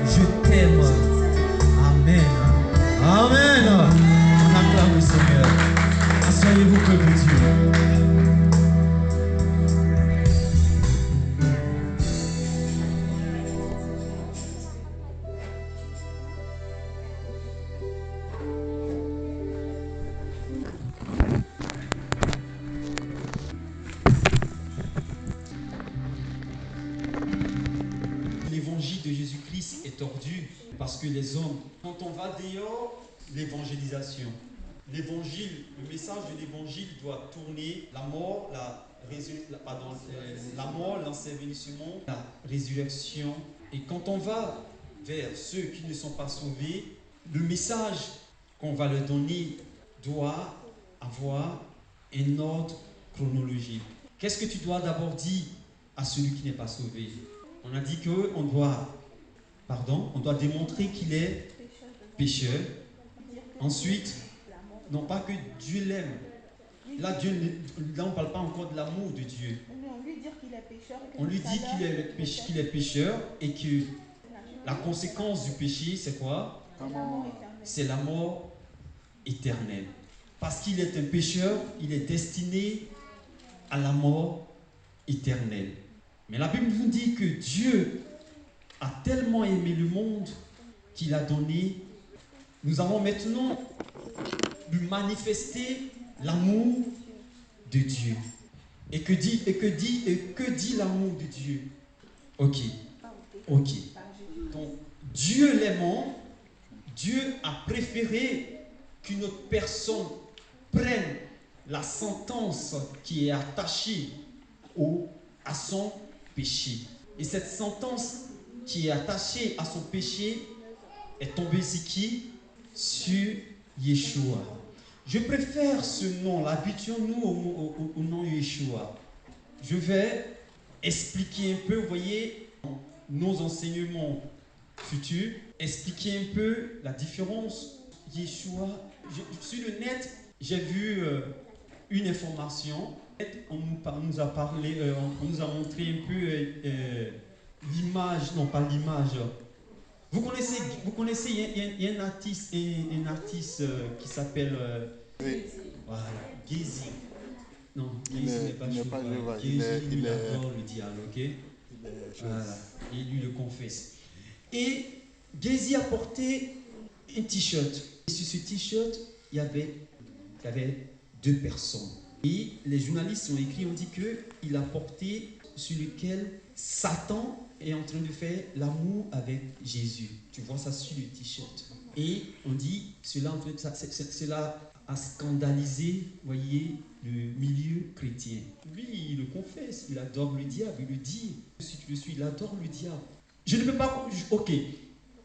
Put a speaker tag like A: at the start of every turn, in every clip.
A: Je t'aime. Amen. Amen. On acclame le Seigneur. Asseyez-vous, peuple de Dieu. L'évangile de Jésus-Christ est tordu parce que les hommes, quand on va dehors, l'évangélisation. L'évangile, le message de l'évangile doit tourner la mort, la mort, l'ensevelissement, la résurrection. Et quand on va vers ceux qui ne sont pas sauvés, le message qu'on va leur donner doit avoir un ordre chronologique. Qu'est-ce que tu dois d'abord dire à celui qui n'est pas sauvé? On a dit qu'on doit démontrer qu'il est pécheur. Ensuite, non pas que Dieu l'aime. Là, on ne parle pas encore de l'amour de Dieu.
B: On lui dit qu'il est pécheur.
A: On lui dit qu'il est pécheur et que la conséquence du péché, c'est quoi? C'est la mort éternelle. Parce qu'il est un pécheur, il est destiné à la mort éternelle. Mais la Bible nous dit que Dieu a tellement aimé le monde qu'il a donné. Nous avons maintenant lui manifester l'amour de Dieu. Et que dit l'amour de Dieu? Ok. Donc, Dieu l'aimant, Dieu a préféré qu'une autre personne prenne la sentence qui est attachée à son péché. Et cette sentence qui est attachée à son péché est tombée sur qui? Sur Yeshua. Je préfère ce nom, habituons-nous au nom Yeshua. Je vais expliquer un peu, vous voyez, nos enseignements futurs, expliquer un peu la différence. Yeshua, sur le net, j'ai vu une information. On nous a parlé, on nous a montré un peu l'image, non pas l'image. Vous connaissez, il y a un artiste qui s'appelle voilà, Gézi. Non, Gézi n'est pas Jéhovah. Gézi, il adore le diable, ok? Voilà, et lui le confesse. Et Gézi a porté un t-shirt. Et sur ce t-shirt, il y avait 2 personnes. Et les journalistes ont dit qu'il a porté sur lequel Satan est en train de faire l'amour avec Jésus. Tu vois ça sur le t-shirt. Et on dit cela a scandalisé, voyez, le milieu chrétien. Lui, il le confesse, il adore le diable, il le dit. Si tu le suis, il adore le diable. Je ne peux pas... Ok.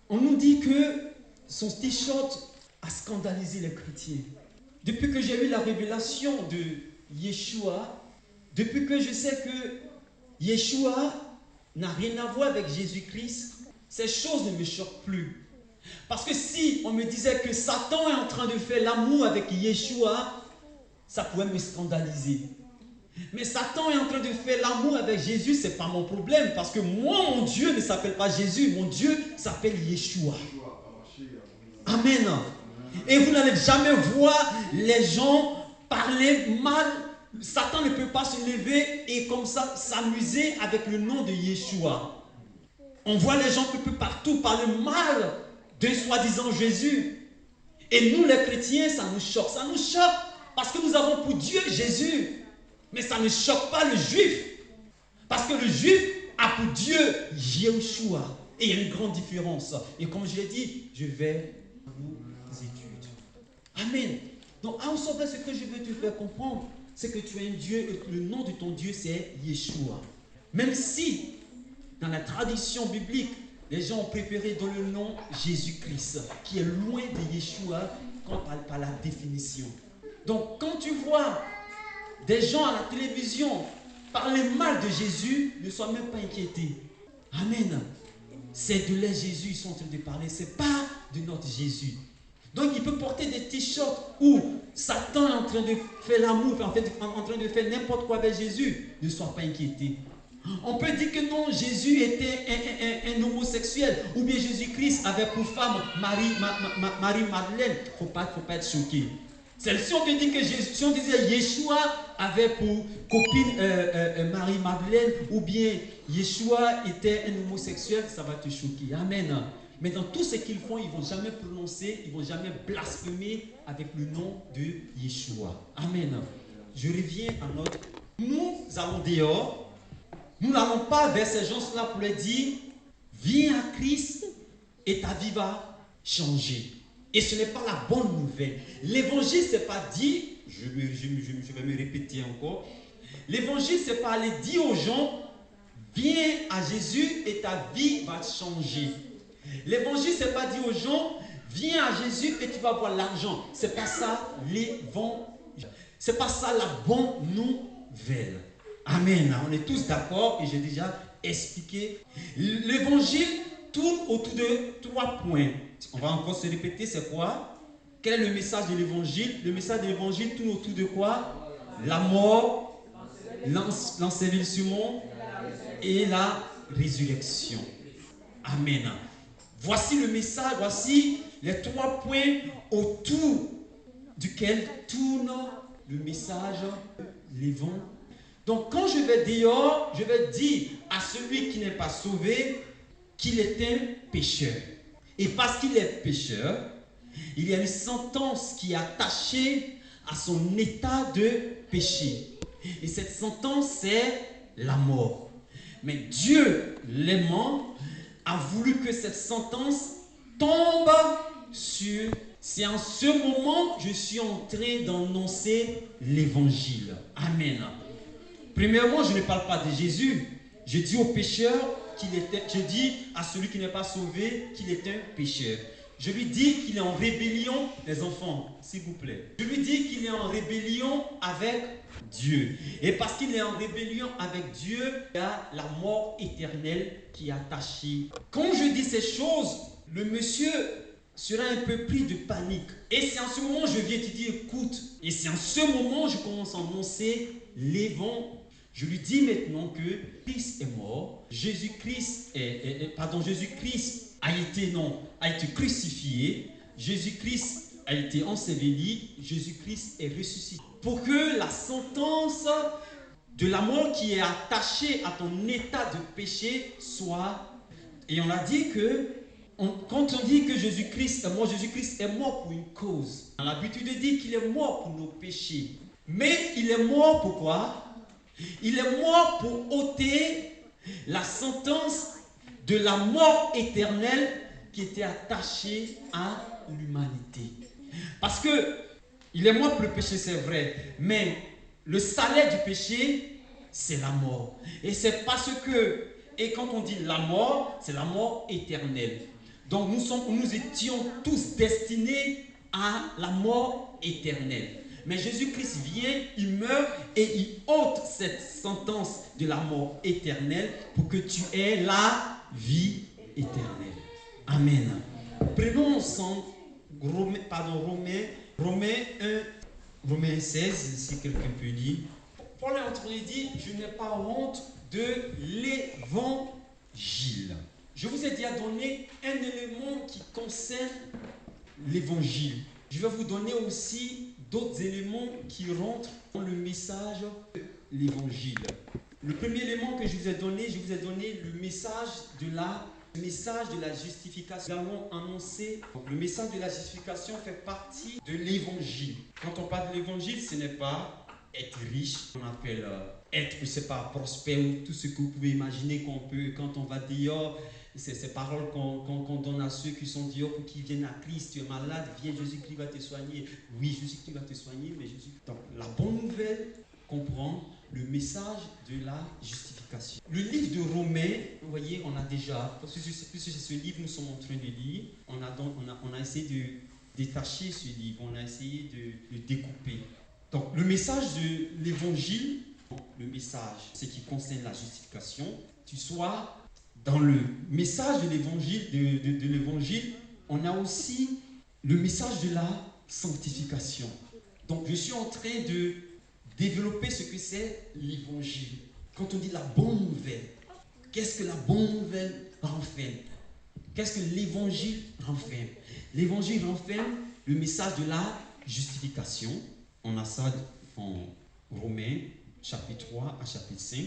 A: On nous dit que son t-shirt a scandalisé les chrétiens. Depuis que j'ai eu la révélation de Yeshua, depuis que je sais que Yeshua n'a rien à voir avec Jésus-Christ, ces choses ne me choquent plus. Parce que si on me disait que Satan est en train de faire l'amour avec Yeshua, ça pourrait me scandaliser. Mais Satan est en train de faire l'amour avec Jésus, ce n'est pas mon problème. Parce que moi, mon Dieu ne s'appelle pas Jésus, mon Dieu s'appelle Yeshua. Amen. Et vous n'allez jamais voir les gens parler mal. Satan ne peut pas se lever et comme ça s'amuser avec le nom de Yeshua. On voit les gens un peu partout parler mal de soi-disant Jésus. Et nous les chrétiens, ça nous choque. Ça nous choque parce que nous avons pour Dieu Jésus. Mais ça ne choque pas le juif. Parce que le juif a pour Dieu Yeshua. Et il y a une grande différence. Et comme je l'ai dit, je vais vous étudier. Amen. Donc, en somme, ce que je veux te faire comprendre, c'est que tu es un Dieu et le nom de ton Dieu, c'est Yeshua. Même si, dans la tradition biblique, les gens ont préféré donner le nom Jésus-Christ, qui est loin de Yeshua quand on parle par la définition. Donc, quand tu vois des gens à la télévision parler mal de Jésus, ne sois même pas inquiété. Amen. C'est de là Jésus, ils sont en train de parler, ce n'est pas de notre Jésus. Donc il peut porter des t-shirts où Satan est en train de faire l'amour, en train de faire n'importe quoi avec Jésus. Ne sois pas inquiété. On peut dire que non, Jésus était un homosexuel. Ou bien Jésus-Christ avait pour femme Marie-Madeleine. Il ne faut pas être choqué. Si on te dit que si on disait Yeshua avait pour copine Marie-Madeleine, ou bien Yeshua était un homosexuel, ça va te choquer. Amen. Mais dans tout ce qu'ils font, ils ne vont jamais prononcer, ils ne vont jamais blasphémer avec le nom de Yeshua. Amen. Je reviens à notre... Nous allons dehors. Nous n'allons pas vers ces gens-là pour leur dire viens à Christ et ta vie va changer. Et ce n'est pas la bonne nouvelle. L'évangile, ce n'est pas dit, je vais me répéter encore, l'évangile, ce n'est pas aller dire aux gens viens à Jésus et ta vie va changer. L'évangile, ce n'est pas dire aux gens viens à Jésus et tu vas avoir l'argent. Ce n'est pas ça l'évangile. Ce n'est pas ça la bonne nouvelle. Amen. On est tous d'accord et j'ai déjà expliqué. L'évangile tourne autour de 3 points. On va encore se répéter, c'est quoi? Quel est le message de l'évangile? Le message de l'évangile tourne autour de quoi? La mort, l'ensevelissement et la résurrection. Amen. Voici le message, voici les 3 points autour duquel tourne le message de l'évangile. Donc quand je vais dehors, je vais dire à celui qui n'est pas sauvé qu'il est un pécheur. Et parce qu'il est pécheur, il y a une sentence qui est attachée à son état de péché. Et cette sentence, c'est la mort. Mais Dieu, l'aimant, a voulu que cette sentence tombe sur... C'est en ce moment que je suis en train d'annoncer l'évangile. Amen. Premièrement, je ne parle pas de Jésus. Je dis au pécheur je dis à celui qui n'est pas sauvé qu'il est un pécheur. Je lui dis qu'il est en rébellion, les enfants, s'il vous plaît. Je lui dis qu'il est en rébellion avec Dieu. Et parce qu'il est en rébellion avec Dieu, il y a la mort éternelle qui est attachée. Quand je dis ces choses, le monsieur sera un peu pris de panique. Et c'est en ce moment que je viens te dire, écoute. Et c'est en ce moment que je commence à annoncer l'évangile. Je lui dis maintenant que Christ est mort, Jésus-Christ a été crucifié, Jésus-Christ a été enseveli, Jésus-Christ est ressuscité. Pour que la sentence de la mort qui est attachée à ton état de péché soit... Et on a dit que, quand on dit que Jésus-Christ est mort pour une cause. On a l'habitude de dire qu'il est mort pour nos péchés. Mais il est mort pourquoi? Il est mort pour ôter la sentence de la mort éternelle qui était attachée à l'humanité. Parce que il est mort pour le péché, c'est vrai, mais le salaire du péché, c'est la mort. Et c'est parce que, et quand on dit la mort, c'est la mort éternelle. Donc nous étions tous destinés à la mort éternelle. Mais Jésus-Christ vient, il meurt et il ôte cette sentence de la mort éternelle pour que tu aies la vie éternelle. Amen. Prenons ensemble Romains 16, si quelqu'un peut lire. Paul est en train de dire, je n'ai pas honte de l'évangile. Je vous ai déjà donné un élément qui concerne l'évangile. Je vais vous donner aussi d'autres éléments qui rentrent dans le message de l'évangile. Le premier élément que je vous ai donné le message de la justification. Nous allons annoncer, le message de la justification fait partie de l'évangile. Quand on parle de l'évangile, ce n'est pas être riche, on appelle être, je ne sais pas, prospère ou tout ce que vous pouvez imaginer qu'on peut, quand on va dehors. C'est ces paroles qu'on donne à ceux qui sont dehors pour qu'ils viennent à Christ. Tu es malade, viens, Jésus-Christ va te soigner. Oui, Jésus-Christ va te soigner, mais Jésus... Donc, la bonne nouvelle comprend le message de la justification. Le livre de Romains, vous voyez, on a déjà, parce que c'est ce livre que nous sommes en train de lire, on a essayé de détacher ce livre, on a essayé de le découper. Donc, le message de l'évangile, le message, ce qui concerne la justification, tu sois... Dans le message de l'évangile, on a aussi le message de la sanctification. Donc, je suis en train de développer ce que c'est l'évangile. quand on dit la bonne nouvelle, qu'est-ce que la bonne nouvelle renferme? Qu'est-ce que l'évangile renferme? L'évangile renferme le message de la justification. On a ça en Romains, chapitre 3 à chapitre 5.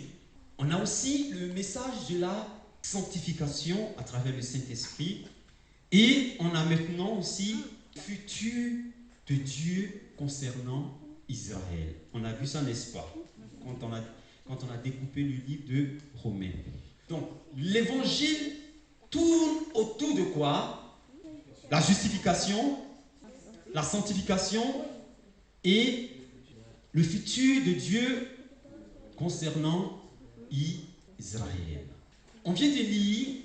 A: On a aussi le message de la sanctification à travers le Saint-Esprit. Et on a maintenant aussi le futur de Dieu concernant Israël. On a vu ça, n'est-ce pas? Quand on a découpé le livre de Romains. Donc, l'évangile tourne autour de quoi? La justification, la sanctification et le futur de Dieu concernant Israël. On vient de lire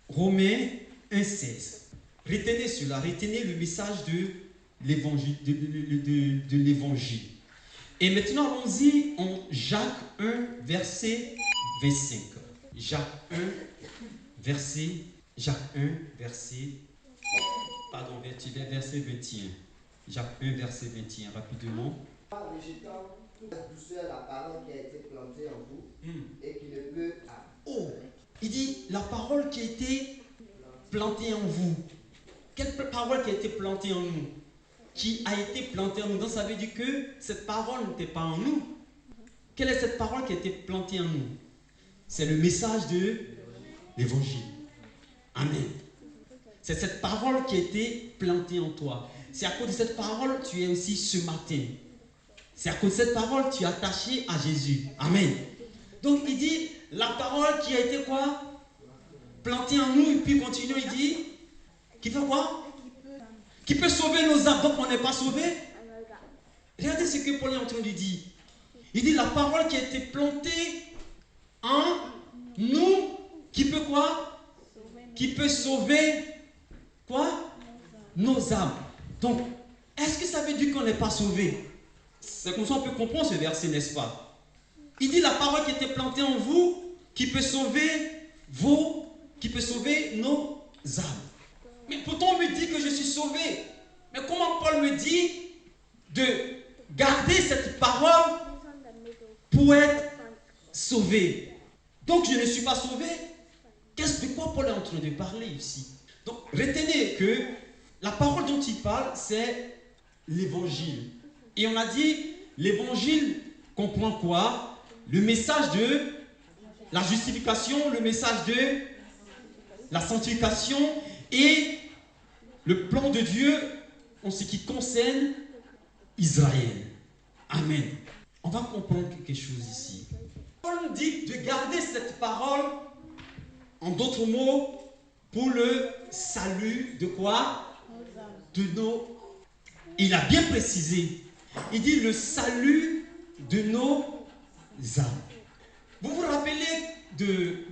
A: Romains 1,16. Retenez cela, retenez le message de l'évangile. De l'évangile. Et maintenant, allons-y en Jacques 1, verset 25. Jacques 1, verset 21. Jacques 1, verset 21, rapidement.
C: Rejetant la douceur la parole qui a été plantée en vous et qui ne peut...
A: Oh, il dit la parole qui a été plantée en vous. Quelle parole qui a été plantée en nous? Qui a été plantée en nous. Donc ça veut dire que cette parole n'était pas en nous. Quelle est cette parole qui a été plantée en nous? C'est le message de l'évangile. Amen. C'est cette parole qui a été plantée en toi. C'est à cause de cette parole que tu es aussi ce matin. C'est à cause de cette parole que tu es attaché à Jésus. Amen. Donc il dit, la parole qui a été quoi? Plantée en nous. Et puis continue, il dit, qui fait quoi? Qui peut sauver nos âmes. Donc on n'est pas sauvé. Regardez ce que Paul est en train de dire. Il dit, la parole qui a été plantée en nous, qui peut quoi? Qui peut sauver quoi? Nos âmes. Donc, est-ce que ça veut dire qu'on n'est pas sauvé? C'est comme ça qu'on peut comprendre ce verset, n'est-ce pas? Il dit la parole qui était plantée en vous, qui peut sauver nos âmes. Mais pourtant on me dit que je suis sauvé. Mais comment Paul me dit de garder cette parole pour être sauvé? Donc je ne suis pas sauvé. De quoi Paul est en train de parler ici? Donc retenez que la parole dont il parle, c'est l'évangile. Et on a dit, l'évangile comprend quoi? Le message de la justification, le message de la sanctification et le plan de Dieu en ce qui concerne Israël. Amen. On va comprendre quelque chose ici. Paul nous dit de garder cette parole, en d'autres mots, pour le salut de quoi? De nos... Il a bien précisé. Il dit le salut de nos âmes. Vous vous rappelez de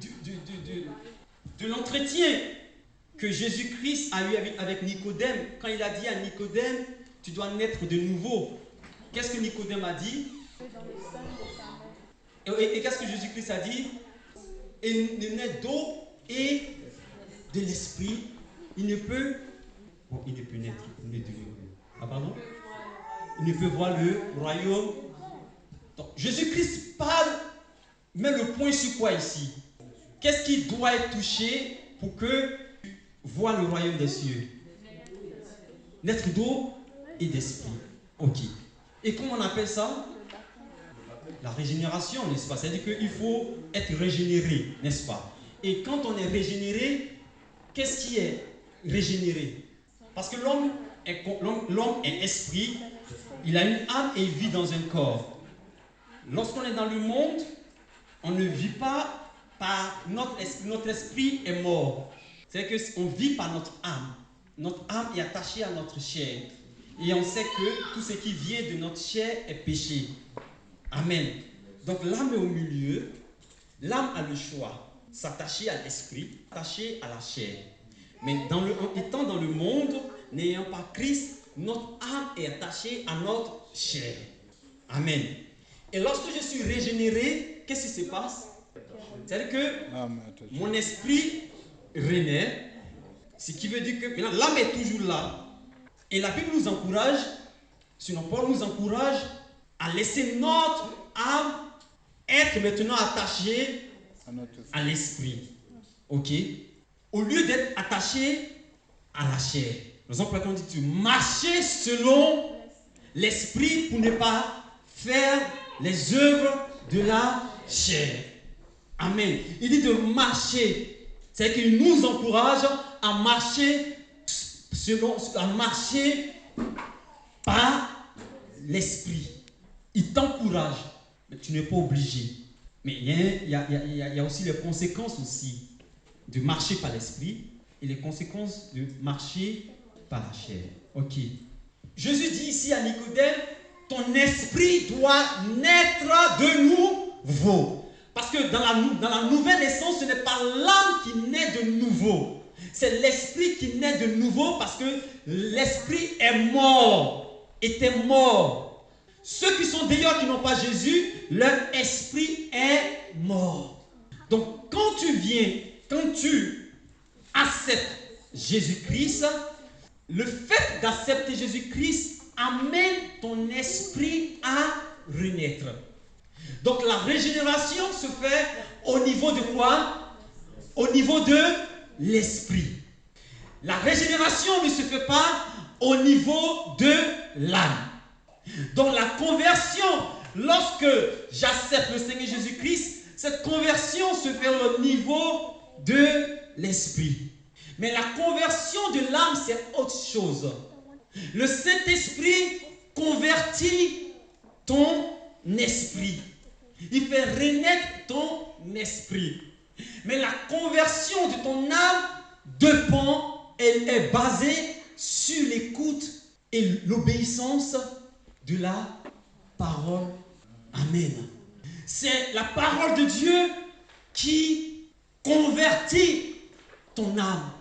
A: l'entretien que Jésus-Christ a eu avec Nicodème, quand il a dit à Nicodème, tu dois naître de nouveau. Qu'est-ce que Nicodème a dit? Et qu'est-ce que Jésus-Christ a dit? Et ne naît d'eau et de l'esprit, il ne peut naître. Ah pardon? Il ne peut voir le royaume. Donc, Jésus-Christ parle, met le point sur quoi ici? Qu'est-ce qui doit être touché pour que tu vois le royaume des cieux? Naître d'eau et d'esprit. Ok. Et comment on appelle ça? La régénération, n'est-ce pas? C'est-à-dire qu'il faut être régénéré, n'est-ce pas? Et quand on est régénéré, qu'est-ce qui est régénéré? Parce que l'homme est esprit, il a une âme et il vit dans un corps. Lorsqu'on est dans le monde, on ne vit pas par notre esprit est mort. C'est-à-dire qu'on vit par notre âme. Notre âme est attachée à notre chair. Et on sait que tout ce qui vient de notre chair est péché. Amen. Donc l'âme est au milieu. L'âme a le choix. S'attacher à l'esprit, s'attacher à la chair. Mais en étant dans le monde, n'ayant pas Christ, notre âme est attachée à notre chair. Amen. Et lorsque je suis régénéré, qu'est-ce qui se passe? C'est-à-dire que mon esprit renaît, ce qui veut dire que maintenant l'âme est toujours là. Et la Bible nous encourage, sinon Paul nous encourage à laisser notre âme être maintenant attaché à l'esprit. Ok? Au lieu d'être attaché à la chair. Raison pour laquelle on dit tu marcher selon l'esprit pour ne pas faire les œuvres de la chair. Amen. Il dit de marcher. C'est qu'il nous encourage à marcher par l'esprit. Il t'encourage, mais tu n'es pas obligé. Mais il y a aussi les conséquences aussi de marcher par l'esprit et les conséquences de marcher par la chair. Ok. Jésus dit ici à Nicodème, ton esprit doit naître de nouveau. Parce que dans la nouvelle naissance, ce n'est pas l'âme qui naît de nouveau. C'est l'esprit qui naît de nouveau parce que l'esprit est mort, était mort. Ceux qui sont dehors, qui n'ont pas Jésus, leur esprit est mort. Donc quand tu acceptes Jésus-Christ, le fait d'accepter Jésus-Christ amène ton esprit à renaître. Donc la régénération se fait au niveau de quoi? Au niveau de l'esprit. La régénération ne se fait pas au niveau de l'âme. Donc la conversion, lorsque j'accepte le Seigneur Jésus-Christ, cette conversion se fait au niveau de l'esprit. Mais la conversion de l'âme, c'est autre chose. Le Saint-Esprit convertit ton esprit. Il fait renaître ton esprit. Mais la conversion de ton âme elle est basée sur l'écoute et l'obéissance de la parole. Amen. C'est la parole de Dieu qui convertit ton âme.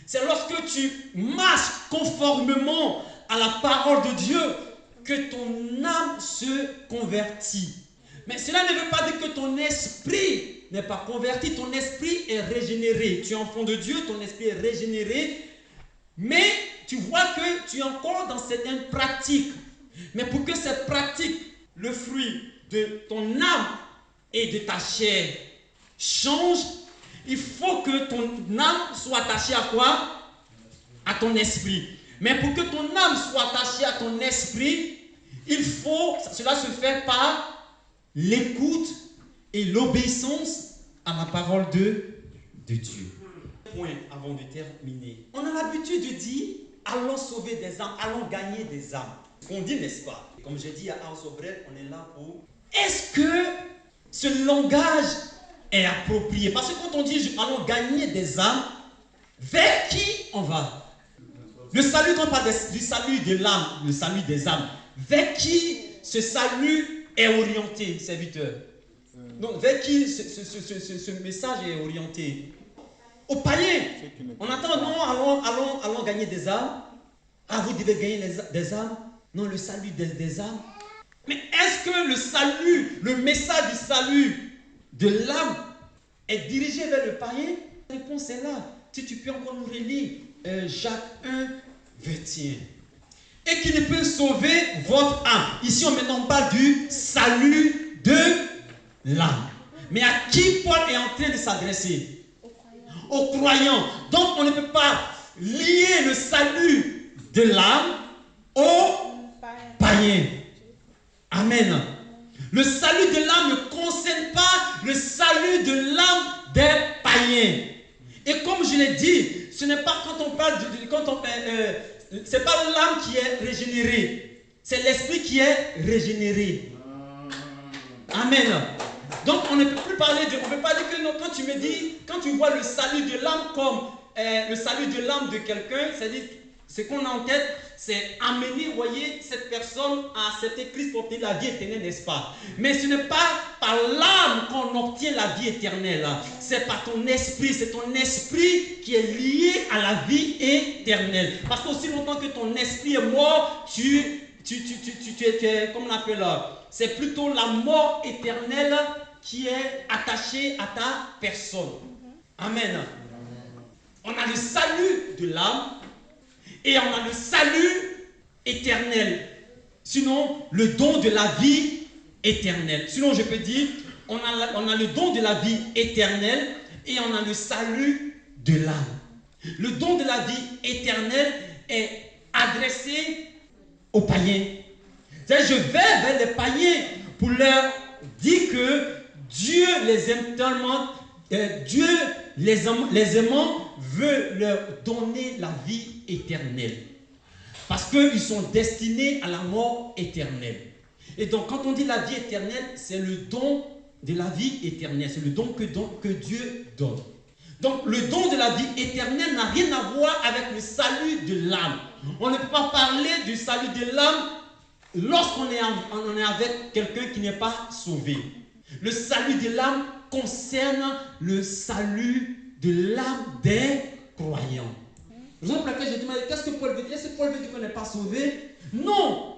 A: C'est lorsque tu marches conformément à la parole de Dieu que ton âme se convertit. Mais cela ne veut pas dire que ton esprit n'est pas converti, ton esprit est régénéré. Tu es enfant de Dieu, ton esprit est régénéré, mais tu vois que tu es encore dans certaines pratiques. Mais pour que cette pratique, le fruit de ton âme et de ta chair change, il faut que ton âme soit attachée à quoi? À ton esprit. Mais pour que ton âme soit attachée à ton esprit, cela se fait par l'écoute et l'obéissance à la parole de Dieu. Point avant de terminer. On a l'habitude de dire, allons sauver des âmes, allons gagner des âmes. On dit, n'est-ce pas? Comme j'ai dit à House of Bread, on est là pour... Est-ce que ce langage est approprié? Parce que quand on dit, allons gagner des âmes, vers qui on va? Le salut, quand on parle du salut de l'âme, le salut des âmes, vers qui ce salut est orienté, serviteur? Donc, vers qui ce message est orienté? Aux païens. On attend, non, allons gagner des âmes. Ah, vous devez gagner des âmes? Non, le salut des âmes. Mais est-ce que le salut, le message du salut de l'âme est dirigé vers le païen? La réponse est là. Si tu peux encore nous relire Jacques 1, 21. Et qui ne peut sauver votre âme. Ici, on parle du salut de l'âme. Mais à qui Paul est en train de s'adresser? Aux croyants. Donc, on ne peut pas lier le salut de l'âme aux païens. Amen. Le salut de l'âme ne concerne pas le salut de l'âme des païens. Et comme je l'ai dit, ce n'est pas quand on parle c'est pas l'âme qui est régénérée, c'est l'esprit qui est régénéré. Amen. Donc on ne peut plus parler on ne peut pas dire que non, quand tu me dis, quand tu vois le salut de l'âme comme le salut de l'âme de quelqu'un, c'est-à-dire ce qu'on a en tête, c'est amener, vous voyez, cette personne à accepter Christ pour obtenir la vie éternelle, n'est-ce pas? Mais ce n'est pas par l'âme qu'on obtient la vie éternelle. C'est par ton esprit. C'est ton esprit qui est lié à la vie éternelle. Parce qu'aussi longtemps que ton esprit est mort, tu es, comme on appelle, c'est plutôt la mort éternelle qui est attachée à ta personne. Amen. On a le salut de l'âme. Et on a le salut éternel. Sinon, le don de la vie éternelle. Sinon, je peux dire, on a le don de la vie éternelle et on a le salut de l'âme. Le don de la vie éternelle est adressé aux païens. C'est-à-dire, je vais vers les païens pour leur dire que Dieu les aime tellement, Dieu les aimant veut leur donner la vie éternelle. Parce qu'ils sont destinés à la mort éternelle. Et donc, quand on dit la vie éternelle, c'est le don de la vie éternelle. C'est le don que Dieu donne. Donc, le don de la vie éternelle n'a rien à voir avec le salut de l'âme. On ne peut pas parler du salut de l'âme lorsqu'on est avec quelqu'un qui n'est pas sauvé. Le salut de l'âme concerne le salut de l'âme des croyants. Raison pour laquelle j'ai demandé, qu'est-ce que Paul veut dire? Est-ce que Paul veut dire qu'on n'est pas sauvé? Non!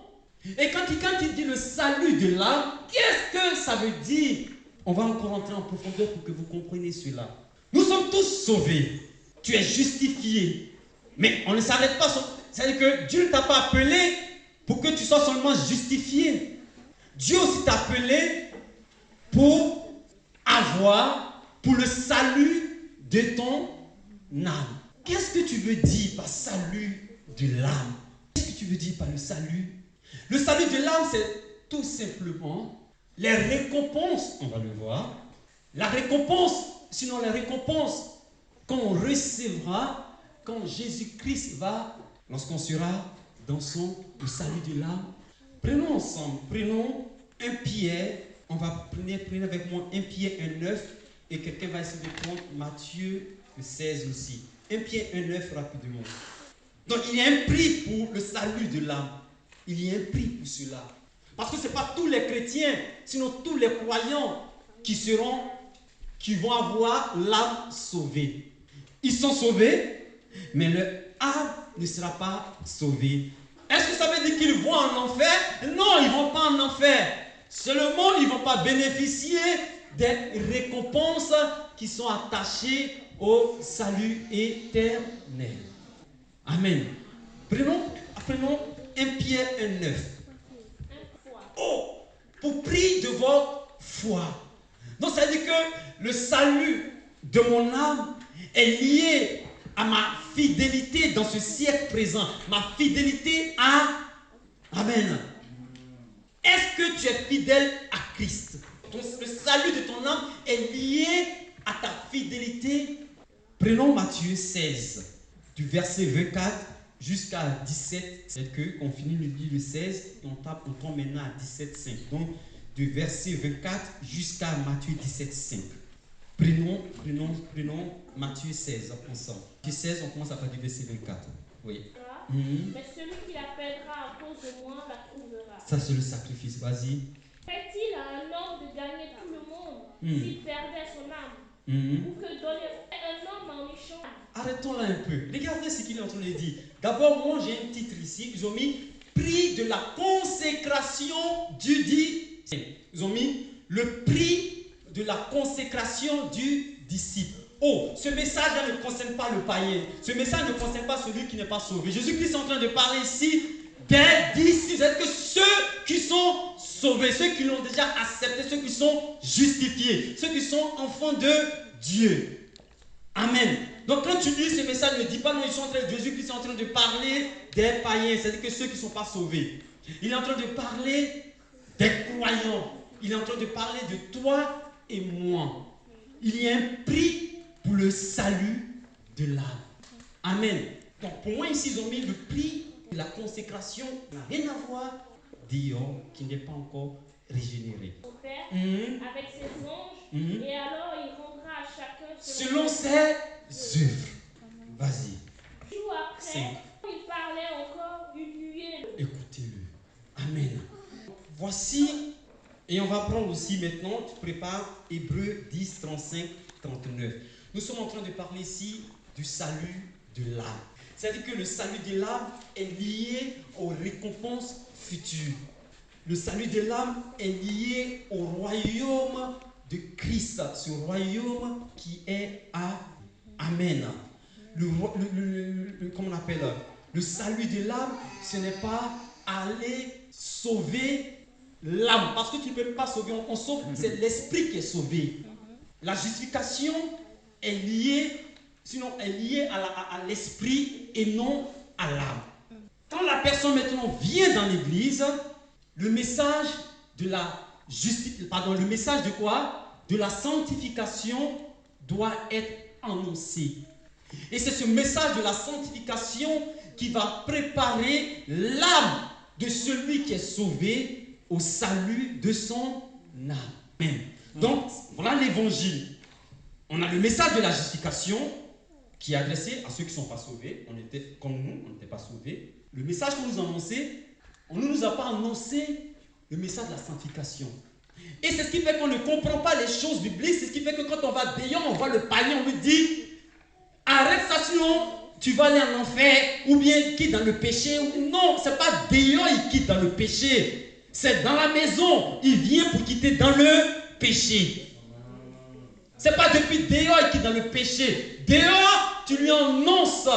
A: Et quand il dit le salut de l'âme, qu'est-ce que ça veut dire? On va encore entrer en profondeur pour que vous compreniez cela. Nous sommes tous sauvés. Tu es justifié. Mais on ne s'arrête pas. C'est-à-dire que Dieu ne t'a pas appelé pour que tu sois seulement justifié. Dieu aussi t'a appelé pour le salut de ton âme. Qu'est-ce que tu veux dire par salut de l'âme? Qu'est-ce que tu veux dire par le salut? Le salut de l'âme, c'est tout simplement les récompenses, on va le voir. La récompense, sinon les récompenses qu'on recevra quand Jésus-Christ va, lorsqu'on sera dans le salut de l'âme. Prenons ensemble, prenons 1 Pierre, on va prendre avec moi 1 Pierre 1,9 et quelqu'un va essayer de prendre Matthieu 16 aussi. 1 Pierre 1,9 rapidement. Donc il y a un prix pour le salut de l'âme. Il y a un prix pour cela. Parce que ce n'est pas tous les chrétiens, sinon tous les croyants qui vont avoir l'âme sauvée. Ils sont sauvés, mais leur âme ne sera pas sauvée. Est-ce que ça veut dire qu'ils vont en enfer? Non, ils ne vont pas en enfer. Seulement, ils ne vont pas bénéficier des récompenses qui sont attachées au salut éternel. Amen. Prenons 1 Pierre 1,9. Oh, pour prix de votre foi. Donc, ça veut dire que le salut de mon âme est lié à ma fidélité dans ce siècle présent. Ma fidélité à... Amen. Est-ce que tu es fidèle à Christ? Donc, le salut de ton âme est lié à ta fidélité. Prenons Matthieu 16, du verset 24 jusqu'à 17. C'est que on finit de lire le 16 et on tombe maintenant à 17,5. Donc, du verset 24 jusqu'à Matthieu 17,5. Prenons Matthieu 16 ensemble. Matthieu 16, on commence à partir du verset 24. Oui.
D: Mais celui qui l'appellera à cause de moi la trouvera.
A: Ça, c'est le sacrifice. Vas-y.
D: Fait-il à un homme de gagner tout le monde s'il perdait son âme? Ou que donner un homme en échange? Arrêtons
A: là un peu. Regardez ce qu'il est en train de dire. D'abord, moi, j'ai un titre ici. Ils ont mis prix de la consécration du disciple. Ils ont mis le prix de la consécration du disciple. Oh, ce message-là ne concerne pas le païen. Ce message ne concerne pas celui qui n'est pas sauvé. Jésus-Christ est en train de parler ici des disciples. C'est-à-dire que ceux qui sont sauvés, ceux qui l'ont déjà accepté, ceux qui sont justifiés, ceux qui sont enfants de Dieu. Amen. Donc quand tu lis ce message, ne dis pas non, Jésus-Christ est en train de parler des païens, c'est-à-dire que ceux qui ne sont pas sauvés. Il est en train de parler des croyants. Il est en train de parler de toi et moi. Il y a un prix pour le salut de l'âme. Amen. Donc pour moi ici, ils ont mis le prix de la consécration. Ça n'a rien à voir d'Ion qui n'est pas encore régénéré.
D: Son Père, avec ses anges, et alors il rendra à chacun
A: selon ses œuvres. Vas-y.
D: Jour après, il parlait encore une nuée.
A: Écoutez-le. Amen. Voici, et on va prendre aussi maintenant, tu prépares Hébreux 10, 35, 39. Nous sommes en train de parler ici du salut de l'âme. C'est-à-dire que le salut de l'âme est lié aux récompenses futures. Le salut de l'âme est lié au royaume de Christ, ce royaume qui est à Amen. Comment on appelle? Le salut de l'âme, ce n'est pas aller sauver l'âme. Parce que tu ne peux pas sauver, on sauve, c'est l'esprit qui est sauvé. La justification est liée, sinon est liée à l'esprit et non à l'âme. Quand la personne maintenant vient dans l'église, le message de la le message de quoi? De la sanctification doit être annoncé. Et c'est ce message de la sanctification qui va préparer l'âme de celui qui est sauvé au salut de son âme. Amen. Donc, voilà l'évangile. On a le message de la justification qui est adressé à ceux qui ne sont pas sauvés. On était comme nous, on n'était pas sauvés. Le message qu'on nous a annoncé, on ne nous a pas annoncé le message de la sanctification. Et c'est ce qui fait qu'on ne comprend pas les choses bibliques. C'est ce qui fait que quand on va dehors, on voit le païen, on lui dit arrête ça sinon tu vas aller en enfer, ou bien quitte dans le péché. Non, ce n'est pas dehors il quitte dans le péché. C'est dans la maison, il vient pour quitter dans le péché. Ce n'est pas depuis dehors il quitte dans le péché. Dehors, tu lui annonces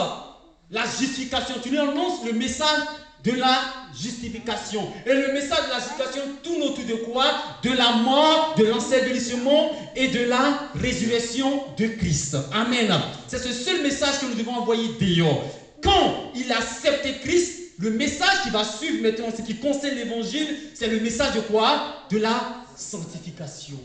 A: la justification, tu lui annonces le message de la justification. Et le message de la justification tourne autour de quoi? De la mort, de l'ensevelissement et de la résurrection de Christ. Amen. C'est ce seul message que nous devons envoyer dehors. Quand il a accepté Christ, le message qui va suivre maintenant, ce qui concerne l'évangile, c'est le message de quoi? De la sanctification.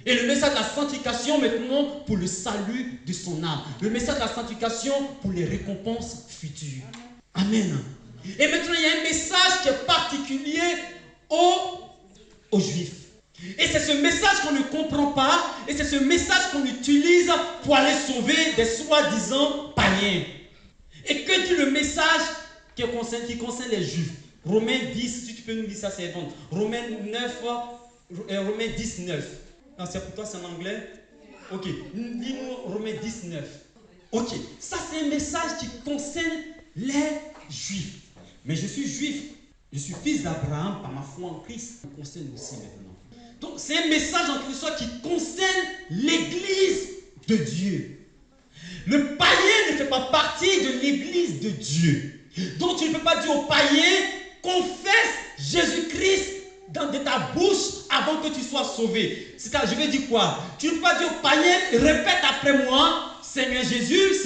A: Et le message de la sanctification maintenant pour le salut de son âme. Le message de la sanctification pour les récompenses futures. Amen. Et maintenant, il y a un message qui est particulier aux Juifs. Et c'est ce message qu'on ne comprend pas, et c'est ce message qu'on utilise pour aller sauver des soi-disant païens. Et que dit le message qui concerne les Juifs? Romains 10, si tu peux nous dire ça, c'est bon. Romains 10, 9. Non, c'est pour toi, c'est en anglais. Ok, lis-nous Romains 10, 9. Ok, ça c'est un message qui concerne les Juifs. Mais je suis juif, je suis fils d'Abraham par ma foi en Christ. Ça me concerne aussi maintenant. Donc c'est un message en quelque sorte qui concerne l'église de Dieu. Le païen ne fait pas partie de l'église de Dieu. Donc tu ne peux pas dire au païen, confesse Jésus-Christ de ta bouche avant que tu sois sauvé. C'est-à-dire, je vais dire quoi? Tu ne peux pas dire au païen, répète après moi, Seigneur Jésus,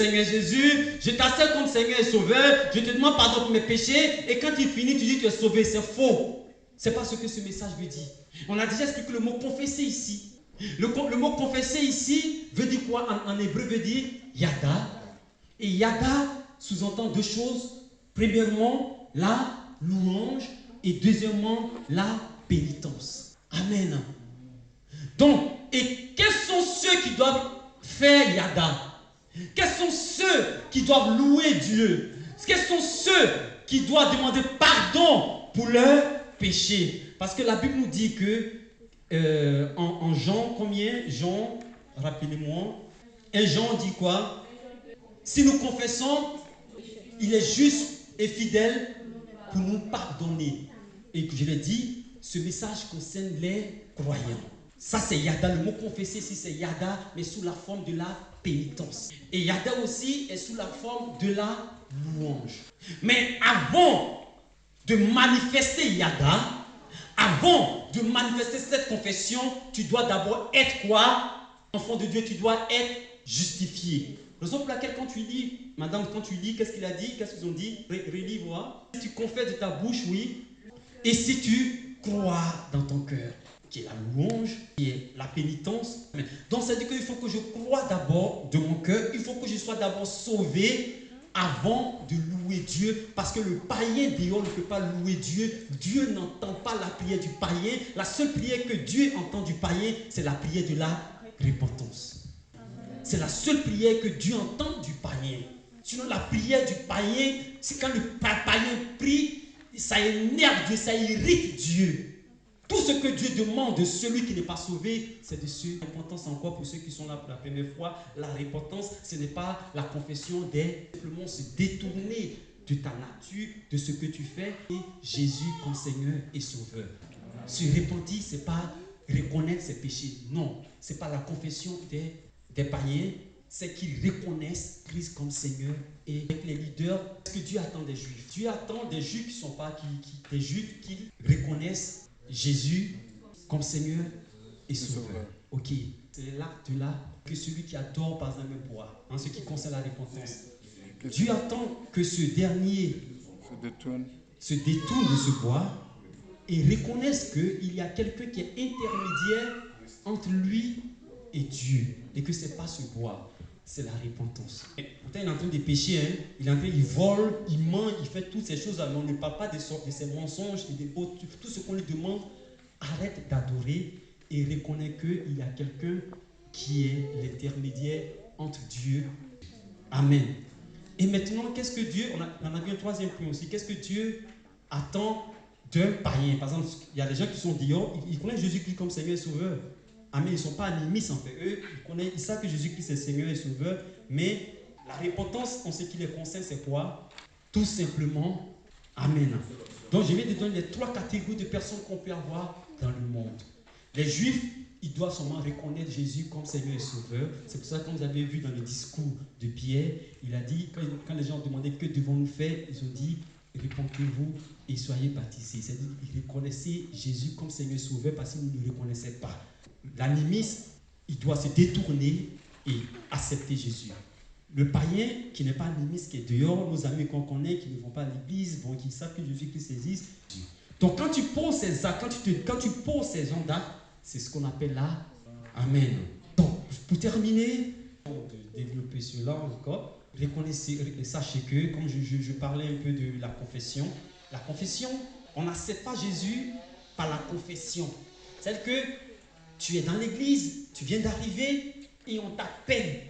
A: je t'assure comme Seigneur et Sauveur, je te demande pardon pour mes péchés, et quand il finit, tu dis que tu es sauvé. C'est faux. Ce n'est pas ce que ce message veut dire. On a déjà expliqué le mot confesser ici. Le mot confesser ici veut dire quoi? En hébreu veut dire yada. Et yada sous-entend deux choses. Premièrement, la louange, et deuxièmement, la pénitence. Amen. Donc, et quels sont ceux qui doivent faire yada? Quels sont ceux qui doivent louer Dieu? Quels sont ceux qui doivent demander pardon pour leurs péchés? Parce que la Bible nous dit que en Jean, combien? Jean, rappelez-moi. Et Jean dit quoi? Si nous confessons, il est juste et fidèle pour nous pardonner. Et que je l'ai dit, ce message concerne les croyants. Ça c'est yada, le mot confesser ici c'est yada, mais sous la forme de la pénitence. Et yada aussi est sous la forme de la louange. Mais avant de manifester yada, avant de manifester cette confession, tu dois d'abord être quoi? Enfant de Dieu, tu dois être justifié. Raison pour laquelle quand tu lis, madame, quand tu lis, qu'est-ce qu'il a dit? Qu'est-ce qu'ils ont dit? Relis, voir. Si tu confesses de ta bouche, oui. Et si tu crois dans ton cœur, qui est la louange, qui est la pénitence. Donc, ça veut dire qu'il faut que je croie d'abord de mon cœur, il faut que je sois d'abord sauvé avant de louer Dieu, parce que le païen dehors ne peut pas louer Dieu. Dieu n'entend pas la prière du païen. La seule prière que Dieu entend du païen, c'est la prière de la repentance. C'est la seule prière que Dieu entend du païen. Sinon, la prière du païen, c'est quand le païen prie, ça énerve Dieu, ça irrite Dieu. Tout ce que Dieu demande de celui qui n'est pas sauvé, c'est de se repentance encore pour ceux qui sont là pour la première fois. La repentance, ce n'est pas la confession des simplement se détourner de ta nature, de ce que tu fais, et Jésus comme Seigneur et Sauveur. Se repentir, ce n'est pas reconnaître ses péchés. Non, ce n'est pas la confession des païens, c'est qu'ils reconnaissent Christ comme Seigneur. Et avec les leaders, ce que Dieu attend des Juifs. Dieu attend des Juifs qui sont pas, des Juifs qui reconnaissent Jésus comme Seigneur et Sauveur. Ok, c'est l'acte-là que celui qui adore par exemple boit, en ce qui concerne la repentance. Dieu attend que ce dernier se détourne de ce bois et reconnaisse qu'il y a quelqu'un qui est intermédiaire entre lui et Dieu et que ce n'est pas ce bois, c'est la repentance. Pourtant, il est en train de pécher, hein? Il vole, il ment, il fait toutes ces choses, mais on ne parle pas de ses mensonges et de tout ce qu'on lui demande. Arrête d'adorer et reconnais qu'il y a quelqu'un qui est l'intermédiaire entre Dieu. Amen. Et maintenant, qu'est-ce que Dieu, on a vu un troisième point aussi, qu'est-ce que Dieu attend d'un païen? Par exemple, il y a des gens qui sont dehors, ils connaissent Jésus-Christ comme Seigneur et Sauveur. Amen, ils ne sont pas animistes en fait. Eux, ils savent que Jésus-Christ est Seigneur et Sauveur, mais la repentance en ce qui les concerne, c'est quoi? Tout simplement, Amen. Donc je vais te donner les 3 catégories de personnes qu'on peut avoir dans le monde. Les Juifs, ils doivent seulement reconnaître Jésus comme Seigneur et Sauveur. C'est pour ça que, comme vous avez vu dans le discours de Pierre, il a dit, quand les gens demandaient que devons-nous faire, ils ont dit, répentez-vous et soyez baptisés. C'est-à-dire qu'ils reconnaissaient Jésus comme Seigneur et Sauveur parce qu'ils ne le reconnaissaient pas. L'animiste, il doit se détourner et accepter Jésus. Le païen qui n'est pas animiste, qui est dehors, nos amis qu'on connaît, qui ne vont pas à l'église, bon, qui savent que Jésus-Christ existe. Donc quand tu poses ces actes, quand tu poses ces gens d'actes, c'est ce qu'on appelle là, Amen. Donc, pour terminer, de développer cela encore, sachez que, comme je parlais un peu de la confession, on n'accepte pas Jésus par la confession. C'est-à-dire que tu es dans l'église, tu viens d'arriver et on t'appelle.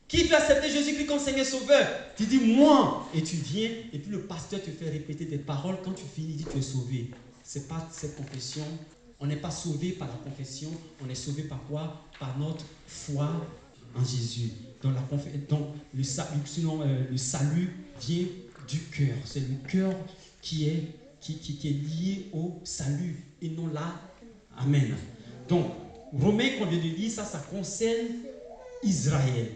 A: Qui veut accepter Jésus-Christ comme Seigneur Sauveur? Tu dis moi, et tu viens, et puis le pasteur te fait répéter des paroles. Quand tu finis, il dit tu es sauvé. Ce n'est pas cette confession. On n'est pas sauvé par la confession, on est sauvé par quoi? Par notre foi en Jésus. Donc le salut vient du cœur. C'est le cœur qui est lié au salut et non là. Amen. Donc, Romains qu'on vient de lire, ça concerne Israël.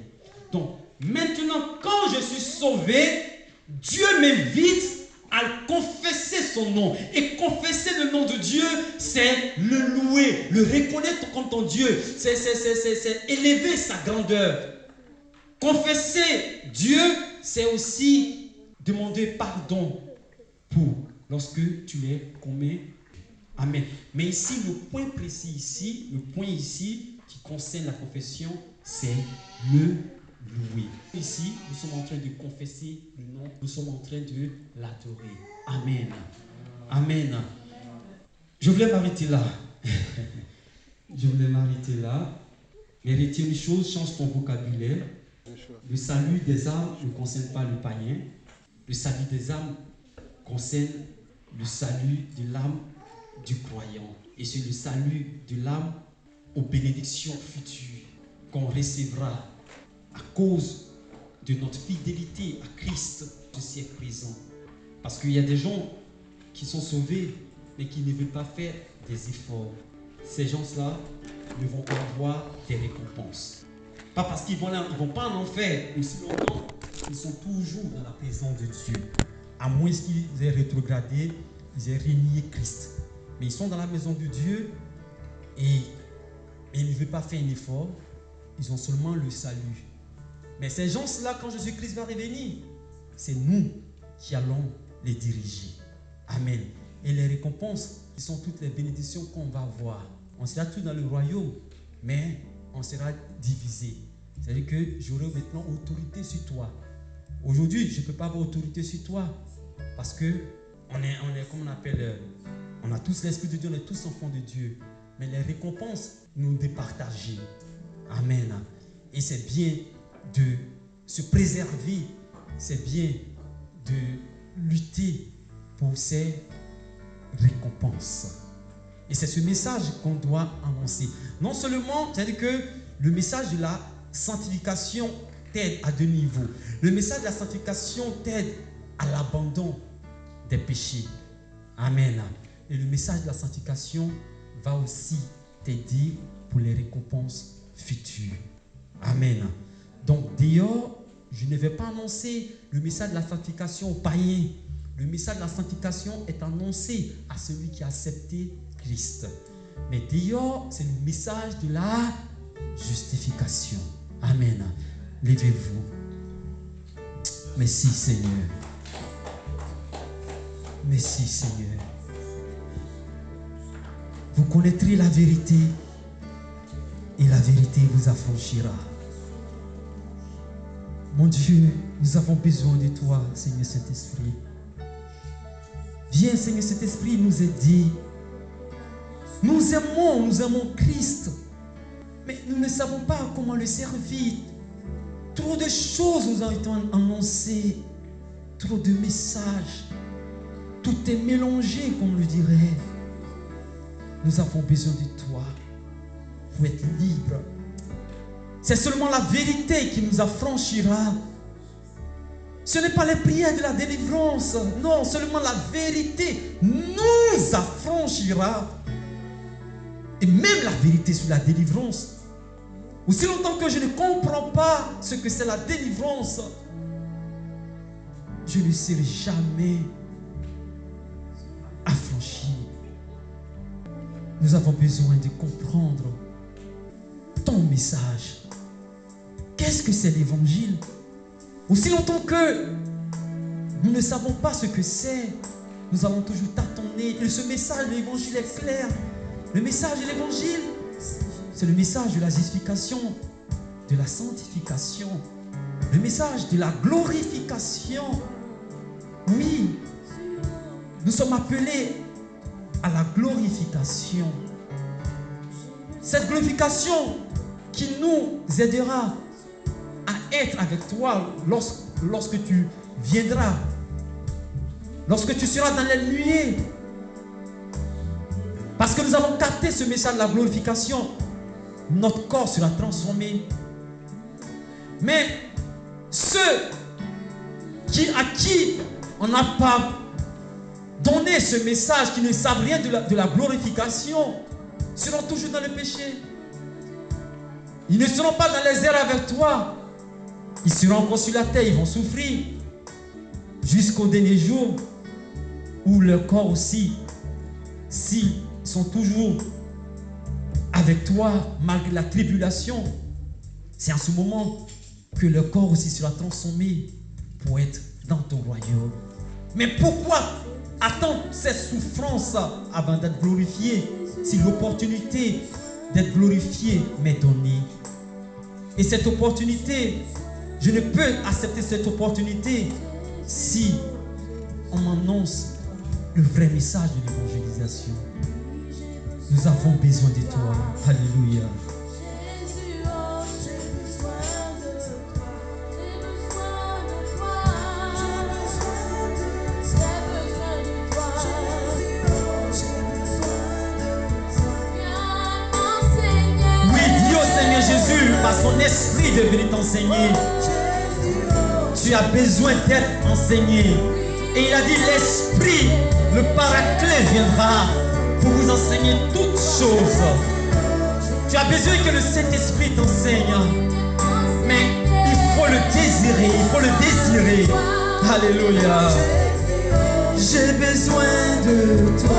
A: Donc, maintenant, quand je suis sauvé, Dieu m'invite à confesser son nom. Et confesser le nom de Dieu, c'est le louer, le reconnaître comme ton Dieu. C'est élever sa grandeur. Confesser Dieu, c'est aussi demander pardon pour lorsque tu les commets. Amen. Mais ici, le point précis ici, qui concerne la confession, c'est le louer. Ici, nous sommes en train de confesser le nom, nous sommes en train de l'adorer. Amen. Amen. Je voulais m'arrêter là. Mais retiens une chose, change ton vocabulaire. Le salut des âmes ne concerne pas le païen. Le salut des âmes concerne le salut de l'âme du croyant. Et c'est le salut de l'âme aux bénédictions futures qu'on recevra à cause de notre fidélité à Christ ce siècle présent. Parce qu'il y a des gens qui sont sauvés mais qui ne veulent pas faire des efforts. Ces gens-là ne vont pas avoir des récompenses. Pas parce qu'ils vont pas en enfer, mais si longtemps ils sont toujours dans la présence de Dieu. À moins qu'ils aient rétrogradé, ils aient renié Christ. Mais ils sont dans la maison de Dieu et ils ne veulent pas faire un effort. Ils ont seulement le salut. Mais ces gens-là, quand Jésus-Christ va revenir, c'est nous qui allons les diriger. Amen. Et les récompenses, ce sont toutes les bénédictions qu'on va avoir. On sera tous dans le royaume, mais on sera divisé. C'est-à-dire que j'aurai maintenant autorité sur toi. Aujourd'hui, je ne peux pas avoir autorité sur toi parce que on est comme on appelle, on a tous l'Esprit de Dieu, on est tous enfants de Dieu. Mais les récompenses, nous départager. Amen. Et c'est bien de se préserver, c'est bien de lutter pour ces récompenses. Et c'est ce message qu'on doit annoncer. Non seulement, c'est-à-dire que le message de la sanctification t'aide à deux niveaux. Le message de la sanctification t'aide à l'abandon des péchés. Amen. Et le message de la sanctification va aussi t'aider pour les récompenses futures. Amen. Donc, d'ailleurs, je ne vais pas annoncer le message de la sanctification aux païens. Le message de la sanctification est annoncé à celui qui a accepté Christ. Mais d'ailleurs, c'est le message de la justification. Amen. Levez-vous. Merci Seigneur. Merci Seigneur. Vous connaîtrez la vérité et la vérité vous affranchira. Mon Dieu, nous avons besoin de toi, Seigneur Saint-Esprit. Viens, Seigneur Saint-Esprit, nous aider. Nous aimons Christ, mais nous ne savons pas comment le servir. Trop de choses nous ont été annoncées, trop de messages. Tout est mélangé, comme on le dirait. Nous avons besoin de toi pour être libres. C'est seulement la vérité qui nous affranchira. Ce n'est pas les prières de la délivrance. Non, seulement la vérité nous affranchira. Et même la vérité sur la délivrance. Aussi longtemps que je ne comprends pas ce que c'est la délivrance, je ne serai jamais affranchi. Nous avons besoin de comprendre ton message. Qu'est-ce que c'est l'évangile? Aussi longtemps que nous ne savons pas ce que c'est, nous allons toujours tâtonner. Et ce message de l'évangile est clair. Le message de l'évangile, c'est le message de la justification, de la sanctification, le message de la glorification. Oui, nous sommes appelés à la glorification. Cette glorification qui nous aidera à être avec toi lorsque tu viendras, lorsque tu seras dans les nuées. Parce que nous avons capté ce message de la glorification, notre corps sera transformé. Mais ceux à qui on n'a pas donné ce message, qui ne savent rien de la glorification, seront toujours dans le péché. Ils ne seront pas dans les airs avec toi. Ils seront encore sur la terre, ils vont souffrir jusqu'au dernier jour où leur corps aussi, s'ils sont toujours avec toi malgré la tribulation, c'est en ce moment que leur corps aussi sera transformé pour être dans ton royaume. Mais pourquoi attendre cette souffrance avant d'être glorifié si l'opportunité d'être glorifié m'est donnée? Et cette opportunité, je ne peux accepter cette opportunité si on m'annonce le vrai message de l'évangélisation. Nous avons besoin de toi. Alléluia.
E: Jésus, oh, j'ai besoin de toi. J'ai besoin de toi. J'ai besoin de toi. Jésus, oh, j'ai besoin de toi. Viens m'enseigner.
A: Oui, dis au Seigneur Jésus, par son esprit de venir t'enseigner. Tu as besoin d'être enseigné. Et il a dit, l'esprit, le paraclet viendra pour vous enseigner toutes choses. Tu as besoin que le Saint-Esprit t'enseigne. Mais il faut le désirer, il faut le désirer. Alléluia. J'ai besoin de toi.